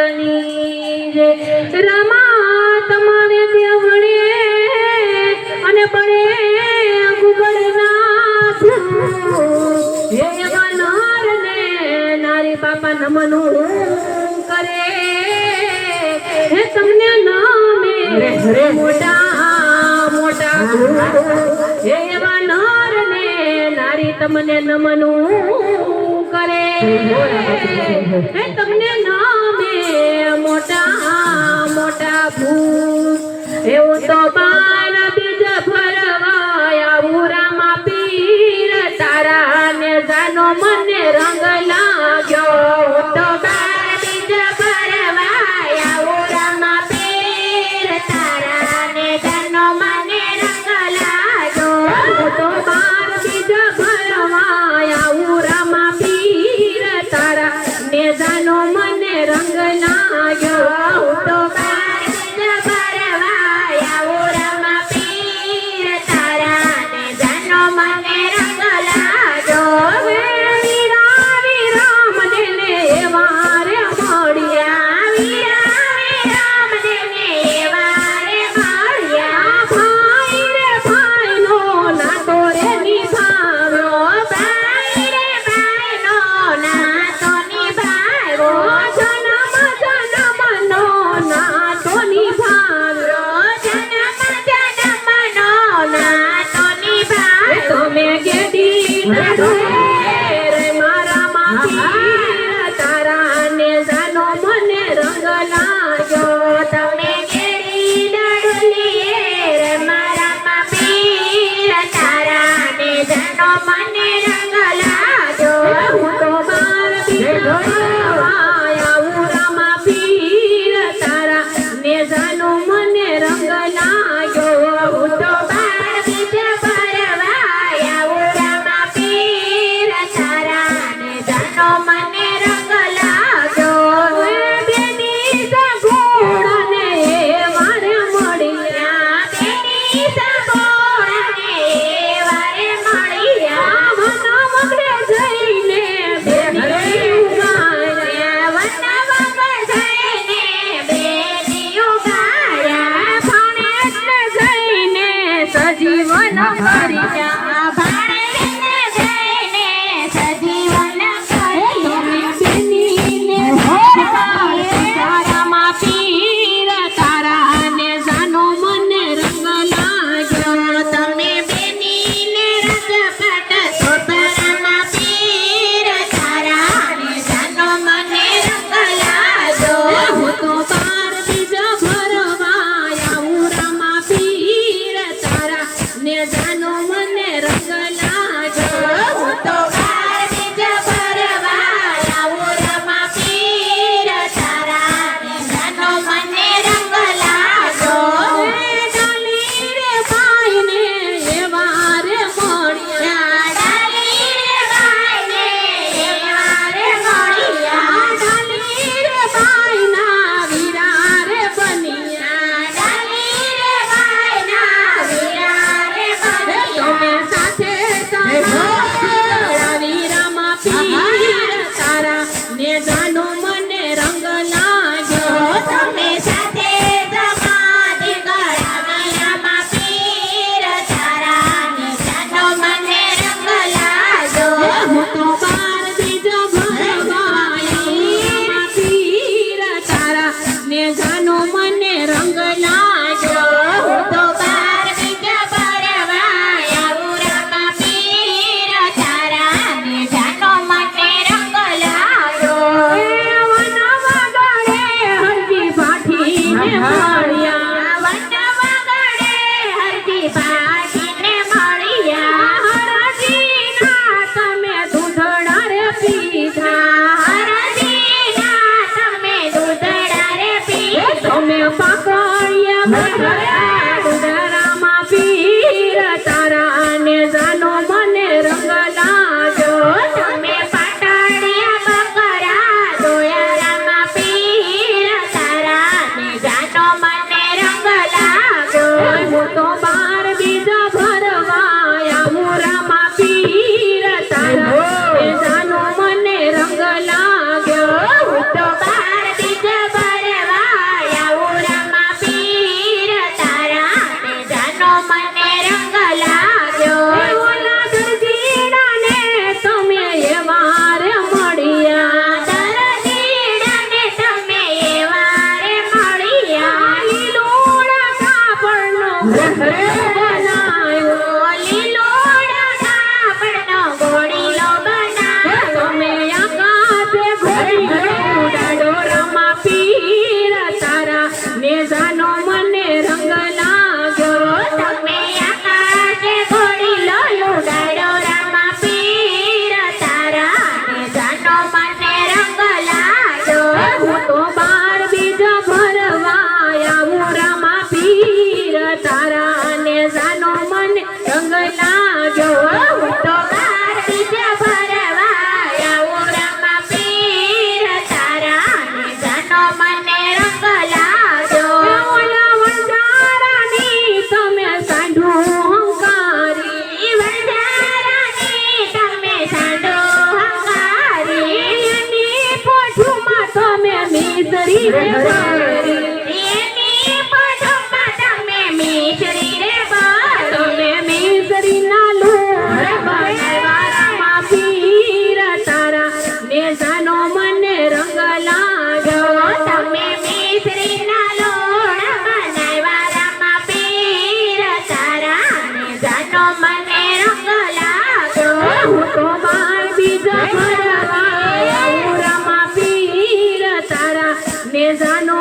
રાજાની રે રામા તમારે દેવણે અને પડે ગુગળનાથ હે વાનર ને નારી બાપા નમનું કરે હે તમને નામે મોટા મોટા હે વાનર ને નારી તમને નમનું કરે હે તમને નામે મોટા મોટા ભૂત એવું તો બાર બીજ ફરવા આવું રામા પીર તારા ને જાનો મને રંગ લાગ્યો તો બાર બીજ ફરવા આવું રામા પીર તારા ને જાનો મને રંગ લાગ્યો તો બાર બીજ ફરવા આવું રામા પીર તારા ને જાનો મને રંગ લાગ્યો તો બાર બીજ ફરવા આવું રામા પીર તારા ને જાનો મને રંગ લાગ્યો વીરા વિરામ દેને એવા રે મળ્યા વીરા વિરામ દેને એવા રે મળ્યા ભાઈ રે ભાઈનો નાતો રે નિભાવ્યો ભાઈ રે ભાઈનો નાતો નિભાવ્યો જન્મનો બનાવ્યો લીલોડા કાપડનો ઘોડીલો બનાવ્યો તમે આકાશે ઘોડીલો ઉડાડો રમા પીર તારા નેજાનો મને રંગ લાગ્યો તમે આકાશે ઘોડીલો ઉડાડો રમા પીર તારા નેજાનો મને રંગ લાગ્યો હું તો બાર બીજ ભરવા આવું રમા પીર તારા નેજાનો મને રંગ લાગ્યો હું તો બાર બીજ ભરવા આવું રમા પીર તારા નેજાનો મને રંગ લાગ્યો ઓલા વંજારાની તમે સાંઢું હંકારી વંજારાની તમે સાંઢું હંકારી એની પોઠુમાં તમે મિસરી રે ભરી એની પોઠુમાં તમે મિસરી રે ભરી તમે મિસરીના લોણ બનાવ્યા રમા પીર તારા નેજાનો મને રંગ લાગ્યો તમે મિસરીના લોણ બનાવ્યા રમા પીર તારા નેજાનો મને રંગ લાગ્યો હું તો બાર બીજ ભરવા આવું રમા પીર તારા નેજાનો